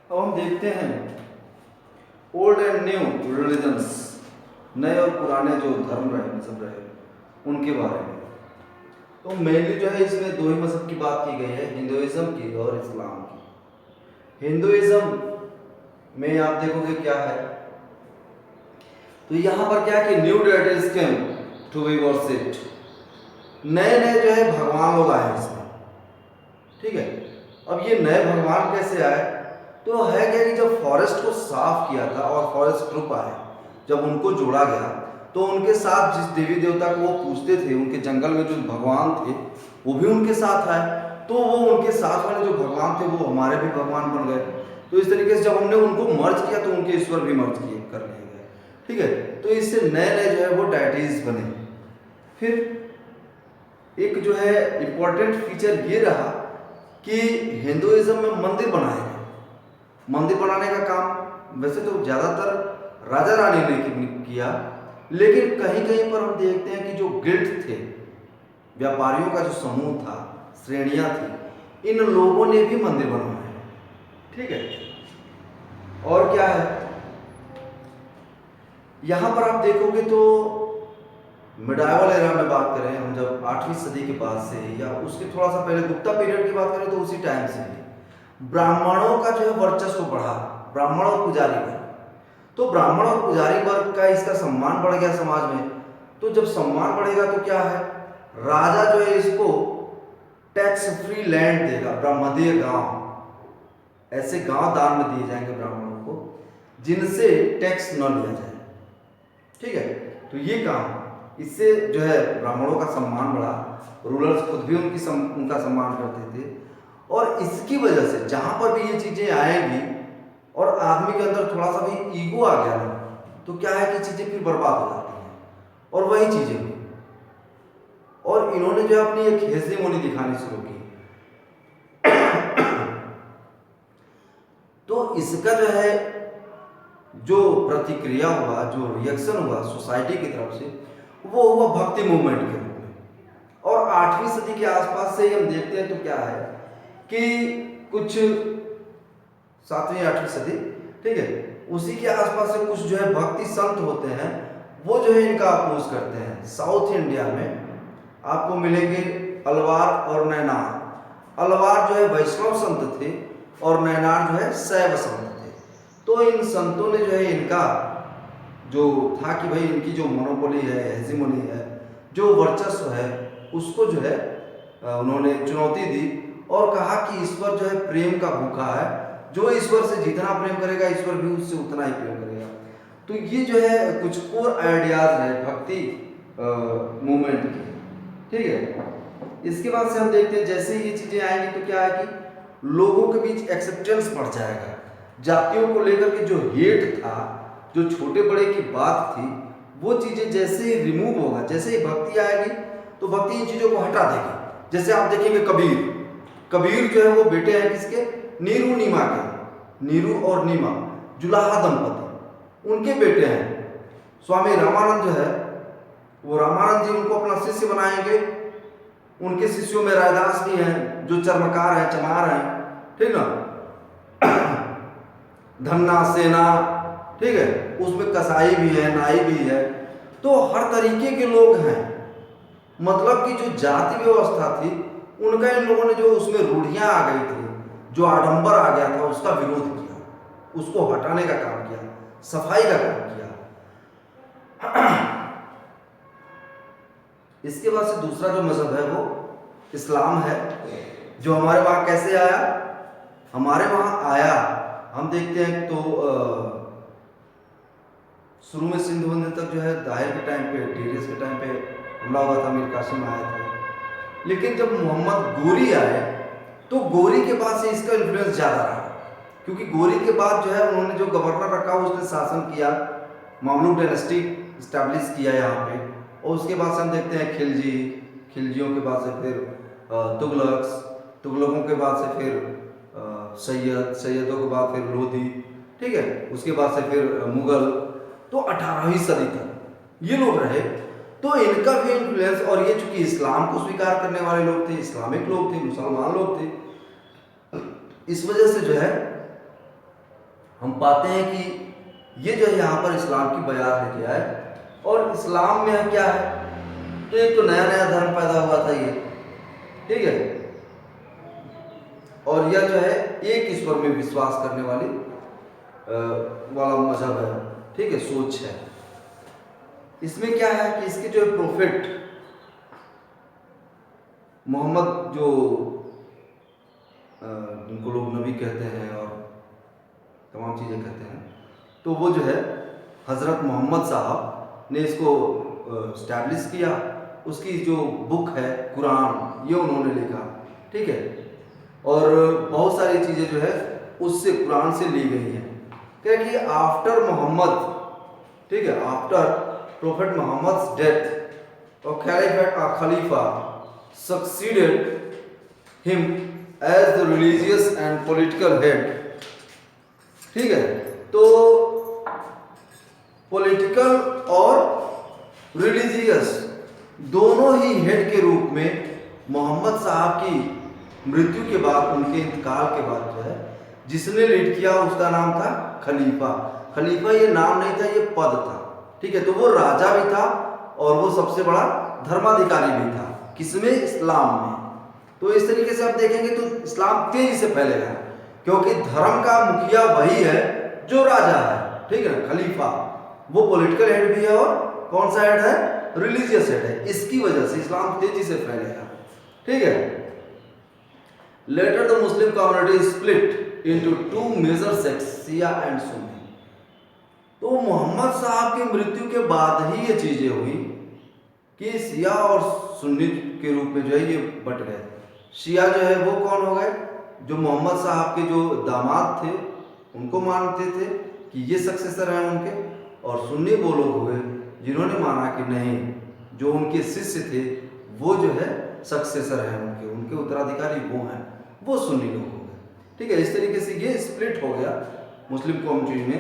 अब हम देखते हैं ओल्ड एंड न्यू रिलीजन्स, नए और पुराने जो धर्म रहे, मजहब रहे, उनके बारे में। तो मेनली जो है इसमें दो ही मजहब की बात की गई है, हिंदुइज्म की और इस्लाम की। हिंदुइज्म में आप देखोगे क्या है, तो यहाँ पर क्या है कि new deities came to be worshipped, नए नए जो है भगवान लोग आए इसमें, ठीक है। अब ये नए भगवान कैसे आए, तो है क्या कि जब फॉरेस्ट को साफ किया था और फॉरेस्ट ट्रुप आए, जब उनको जोड़ा गया तो उनके साथ जिस देवी देवता को वो पूजते थे, उनके जंगल में जो भगवान थे वो भी उनके साथ आए, तो वो उनके साथ वाले जो भगवान थे वो हमारे भी भगवान बन गए। तो इस तरीके से जब हमने उनको मर्ज किया तो उनके ईश्वर भी मर्ज किए कर लिए गए, ठीक है। तो इससे नए नए जो है वो डायटीज बने। फिर एक जो है इम्पोर्टेंट फीचर ये रहा कि हिंदुइज्म में मंदिर बनाए गए। मंदिर बनाने का काम वैसे तो ज़्यादातर राजा रानी ने किया, लेकिन कहीं कहीं पर हम देखते हैं कि जो गिल्ड थे, व्यापारियों का जो समूह था, श्रेणियां थी, इन लोगों ने भी मंदिर बनवाए, ठीक है। और क्या है, यहां पर आप देखोगे तो मिडाइवल एरा में बात करें हम, जब 8वीं सदी के बाद से या उसके थोड़ा सा पहले गुप्ता पीरियड की बात करें तो उसी टाइम से ब्राह्मणों का जो है वर्चस्व बढ़ा, ब्राह्मण और पुजारी वर्ग। तो ब्राह्मण और पुजारी वर्ग का इसका सम्मान बढ़ गया समाज में। तो जब सम्मान बढ़ेगा तो क्या है, राजा जो है इसको टैक्स फ्री लैंड देगा, ब्राह्मणीय गांव, ऐसे गांव दान में दिए जाएंगे ब्राह्मणों को जिनसे टैक्स न लिया जाए, ठीक है। तो ये काम, इससे जो है ब्राह्मणों का सम्मान बढ़ा, रूलर्स खुद भी उनका सम्मान करते थे। और इसकी वजह से जहां पर भी ये चीजें आएंगी और आदमी के अंदर थोड़ा सा भी ईगो आ गया ना, तो क्या है कि चीजें फिर बर्बाद हो जाती हैं। और वही चीजें हुई, और इन्होंने जो अपनी एक हेजेमोनी दिखानी शुरू की। तो इसका जो है जो प्रतिक्रिया हुआ, जो रिएक्शन हुआ सोसाइटी की तरफ से, वो हुआ भक्ति मूवमेंट के रूप में। और 8वीं सदी के आसपास से ही हम देखते हैं तो क्या है कि कुछ 7वीं 8वीं सदी, ठीक है, उसी के आसपास से कुछ जो है भक्ति संत होते हैं, वो जो है इनका अपोज करते हैं। साउथ इंडिया में आपको मिलेंगे अलवार और नैनार। अलवार जो है वैष्णव संत थे और नैनार जो है शैव संत थे। तो इन संतों ने जो है इनका जो था कि भाई इनकी जो मोनोपोली है, हेजिमोनी है, जो वर्चस्व है, उसको जो है उन्होंने चुनौती दी और कहा कि ईश्वर जो है प्रेम का भूखा है, जो ईश्वर से जितना प्रेम करेगा ईश्वर भी उससे उतना ही प्रेम करेगा। तो ये जो है कुछ कोर आइडियाज है भक्ति मूवमेंट के, ठीक है। इसके बाद से हम देखते हैं जैसे ये चीजें आएंगी तो क्या है कि लोगों के बीच एक्सेप्टेंस बढ़ जाएगा। जातियों को लेकर के जो हेट था, जो छोटे बड़े की बात थी, वो चीजें जैसे ही रिमूव होगा, जैसे ही भक्ति आएगी तो भक्ति इन चीजों को हटा देगी। जैसे आप देखेंगे कबीर जो है वो बेटे हैं किसके, नीरू नीमा के, नीरू और नीमा जुलाहा दंपति, उनके बेटे हैं। स्वामी रामानंद जो है वो रामानंद जी उनको अपना शिष्य बनाएंगे। उनके शिष्यों में रायदास भी हैं जो चर्मकार हैं, चमार हैं, ठीक ना, धन्ना सेना, ठीक है, उसमें कसाई भी है, नाई भी है। तो हर तरीके के लोग हैं। मतलब कि जो जाति व्यवस्था थी उनका इन लोगों ने जो उसमें रूढ़ियां आ गई थी, जो आडंबर आ गया था, उसका विरोध किया, उसको हटाने का काम किया, सफाई का काम किया। इसके बाद से दूसरा जो मजहब है वो इस्लाम है, जो हमारे वहां कैसे आया, हमारे वहां आया हम देखते हैं तो शुरू में सिंधु बंधु तक जो है दाहिर के टाइम पे, टीरियस के टाइम पे हमला हुआ था, मीर कासिम आए थे। लेकिन जब मोहम्मद गोरी आए तो गोरी के बाद से इसका इन्फ्लुएंस ज़्यादा रहा, क्योंकि गोरी के बाद जो है उन्होंने जो गवर्नर रखा उसने शासन किया, मामलुक डायनेस्टी इस्टेब्लिश किया यहाँ पे। और उसके बाद से हम देखते हैं खिलजियों के बाद से फिर तुगलकों के बाद से फिर सैयदों के बाद फिर लोधी, ठीक है, उसके बाद से फिर मुगल। तो 18वीं सदी तक ये लोग रहे। तो इनका भी इन्फ्लुएंस, और ये चूंकि इस्लाम को स्वीकार करने वाले लोग थे, इस्लामिक लोग थे, मुसलमान लोग थे, इस वजह से जो है हम पाते हैं कि ये जो है यहाँ पर इस्लाम की बयात लेके आए। और इस्लाम में क्या है, तो एक तो नया नया धर्म पैदा हुआ था ये, ठीक है, और यह जो है एक ईश्वर में विश्वास करने वाला मजहब है, ठीक है, सोच है। इसमें क्या है कि इसके जो प्रोफेट मोहम्मद, जो जिनको लोग नबी कहते हैं और तमाम चीज़ें कहते हैं, तो वो जो है हज़रत मोहम्मद साहब ने इसको स्टैब्लिश किया। उसकी जो बुक है कुरान, ये उन्होंने लिखा, ठीक है, और बहुत सारी चीज़ें जो है उससे कुरान से ली गई हैं। क्या कि आफ्टर मोहम्मद, ठीक है, आफ्टर प्रोफेट मोहम्मद डेथ और खलीफा succeeded him as the religious and political head, ठीक है। तो पॉलिटिकल और रिलीजियस दोनों ही हेड के रूप में मोहम्मद साहब की मृत्यु के बाद, उनके इंतकाल के बाद जो है जिसने लीड किया उसका नाम था खलीफा। खलीफा ये नाम नहीं था, ये पद था, ठीक है। तो वो राजा भी था और वो सबसे बड़ा धर्माधिकारी भी था, किसमें, इस्लाम में। तो इस तरीके से आप देखेंगे तो इस्लाम तेजी से फैलेगा, क्योंकि धर्म का मुखिया वही है जो राजा है, ठीक है ना, खलीफा। वो पॉलिटिकल हेड भी है और कौन सा हेड है, रिलीजियस हेड है। इसकी वजह से इस्लाम तेजी से फैलेगा, ठीक है। Later the Muslim community split into two major sects, Shia and Sunni. तो मोहम्मद साहब की मृत्यु के बाद ही ये चीजें हुई कि शिया और सुन्नी के रूप में जो है ये बट गए। शिया जो है वो कौन हो गए, जो मोहम्मद साहब के जो दामाद थे उनको मानते थे कि ये सक्सेसर हैं उनके, और सुन्नी वो लोग हुए जिन्होंने माना कि नहीं, जो उनके शिष्य थे वो जो है सक्सेसर हैं उनके उत्तराधिकारी वो हैं, वो सुन्नी लोग हो गए, ठीक है। इस तरीके से ये स्प्लिट हो गया मुस्लिम कम्युनिटी में,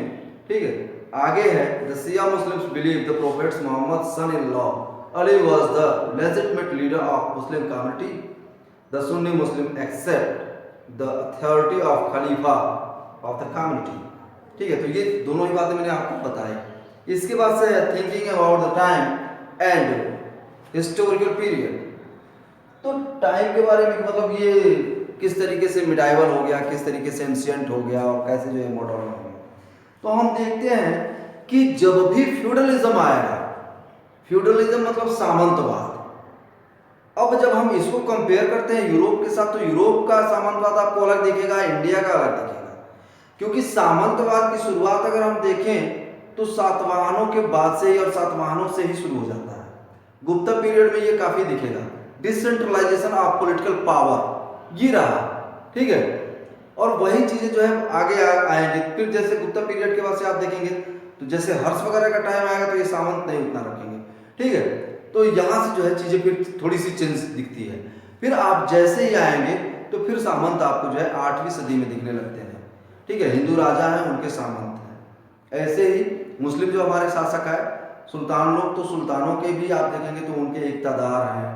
ठीक है। आगे है, the Shia Muslims believe the prophet's Mohammad son in law Ali was the legitimate leader of Muslim community. The Sunni Muslim accept the authority of खलीफा ऑफ द कम्युनिटी, ठीक है। तो ये दोनों ही बातें मैंने आपको बताई। इसके बाद से thinking about the time and historical period. तो टाइम के बारे में, मतलब ये किस तरीके से मिडाइवल हो गया, किस तरीके से एंशिएंट हो गया और कैसे जो है मॉडर्न हो गया। तो हम देखते हैं कि जब भी फ्यूडलिज्म आएगा, फ्यूडलिज्म मतलब सामंतवाद। अब जब हम इसको कंपेयर करते हैं यूरोप के साथ, तो यूरोप का सामंतवाद आपको अलग दिखेगा, इंडिया का अलग दिखेगा, क्योंकि सामंतवाद की शुरुआत अगर हम देखें तो सातवाहनों के बाद से ही और सातवाहनों से ही शुरू हो जाता है। गुप्ता पीरियड में ये काफी दिखेगा, डिसेंट्रलाइजेशन ऑफ पॉलिटिकल पावर ये रहा, ठीक है। और वही चीजें जो है आगे आएंगे। फिर जैसे गुप्ता पीरियड के बाद से आप देखेंगे तो जैसे हर्ष वगैरह का टाइम आएगा तो ये सामंत नहीं उतना रखेंगे, ठीक है। तो यहाँ से जो है चीजें फिर थोड़ी सी चेंज दिखती है। फिर आप जैसे ही आएंगे तो फिर सामंत आपको जो है 8वीं सदी में दिखने लगते हैं, ठीक है। हिंदू राजा हैं, उनके सामंत हैं। ऐसे ही मुस्लिम जो हमारे शासक है, सुल्तान लोग, तो सुल्तानों के भी आप देखेंगे तो उनके इक़्तिदार हैं,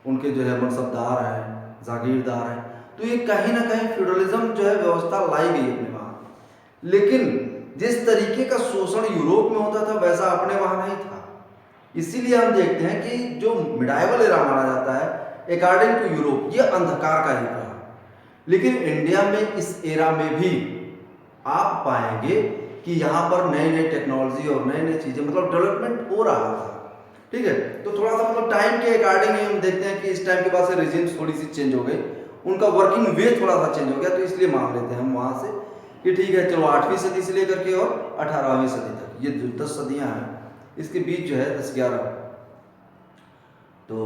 उनके जो है मनसबदार हैं, जागीरदार हैं। तो ये कहीं ना कहीं फ्यूडलिज्म जो है व्यवस्था लाई गई अपने वहाँ। लेकिन जिस तरीके का शोषण यूरोप में होता था वैसा अपने वहाँ नहीं था। इसीलिए हम देखते हैं कि जो मिडाइवल एरा माना जाता है अकॉर्डिंग टू यूरोप, ये अंधकार का युग रहा। लेकिन इंडिया में इस एरा में भी आप पाएंगे कि यहाँ पर नई नई टेक्नोलॉजी और नई नई चीज़ें, मतलब डेवलपमेंट हो रहा था, ठीक है। तो थोड़ा सा मतलब टाइम के अकॉर्डिंग ही हम देखते हैं कि इस टाइम के बाद से रिजीम्स थोड़ी सी चेंज हो गई, उनका वर्किंग वे थोड़ा सा चेंज हो गया। तो इसलिए मान लेते हैं हम वहाँ से कि ठीक है, चलो 8वीं सदी से लेकर के और 18वीं सदी तक, ये जो 10 सदियाँ हैं, इसके बीच जो है 10-11, तो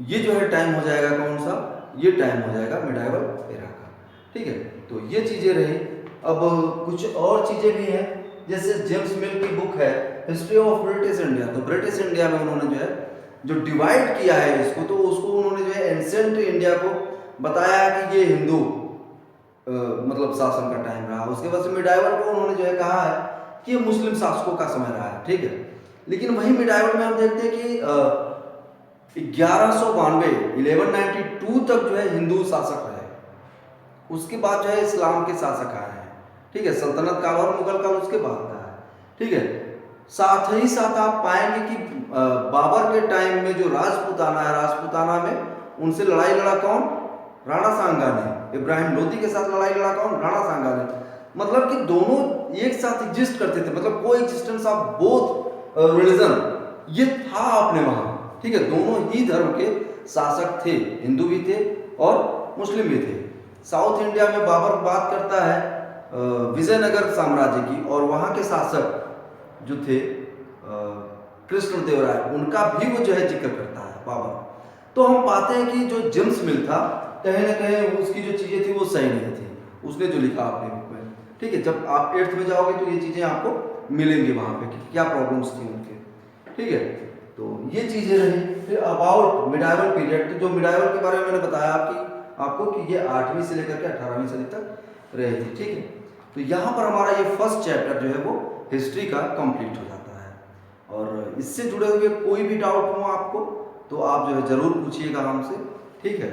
ये जो है टाइम हो जाएगा कौन सा, ये टाइम हो जाएगा मिडाइवल एरा का, ठीक है। तो ये चीज़ें रही। अब कुछ और चीज़ें भी हैं, जैसे जेम्स मिल की बुक है हिस्ट्री ऑफ ब्रिटिश इंडिया। तो ब्रिटिश इंडिया में उन्होंने जो है जो डिवाइड किया है इसको, तो उसको उन्होंने जो है एंशिएंट इंडिया को बताया कि ये हिंदू मतलब शासन का टाइम रहा। उसके बाद से मिडाइवल को उन्होंने जो है कहा है कि ये मुस्लिम शासकों का समय रहा है, ठीक है। लेकिन वही मिडाइवल में हम देखते हैं कि 1192 तक जो है हिंदू शासक रहे। उसके बाद जो है इस्लाम के शासक आए हैं, ठीक है, सल्तनत काल और मुगल काल उसके बाद का है, ठीक है। साथ ही साथ आप पाएंगे कि बाबर के टाइम में जो राजपूताना है, राजपूताना में उनसे लड़ाई लड़ा कौन? राणा सांगा ने। इब्राहिम लोदी के साथ लड़ाई लड़ा कौन? राणा सांगा ने। मतलब कि दोनों एक साथ एग्जिस्ट करते थे, मतलब को एग्जिस्टेंस ऑफ बोथ रिलीजन ये था अपने वहां, ठीक है। दोनों ही धर्म के शासक थे, हिंदू भी थे और मुस्लिम भी थे। साउथ इंडिया में बाबर बात करता है विजयनगर साम्राज्य की, और वहां के शासक जो थे कृष्णदेवराय, उनका भी वो जो है जिक्र करता है बाबर। तो हम पाते हैं कि जो जेम्स मिल था कहीं ना कहीं उसकी जो चीजें थी वो सही नहीं थी, उसने जो लिखा अपने बुक में, ठीक है। जब आप 8th में जाओगे तो ये चीजें आपको मिलेंगी वहां पे कि क्या प्रॉब्लम्स थी उनके, ठीक है। तो ये चीजें रही। फिर अबाउट मिडाइवल पीरियड, तो जो मिडाइवल के बारे में मैंने बताया आपको कि ये 8वीं से लेकर के 18वीं सदी तक रही थी, ठीक है। तो यहाँ पर हमारा ये फर्स्ट चैप्टर जो है वो हिस्ट्री का कंप्लीट हो जाता है। और इससे जुड़े हुए कोई भी डाउट हो आपको तो आप जो है जरूर पूछिएगा हमसे, ठीक है।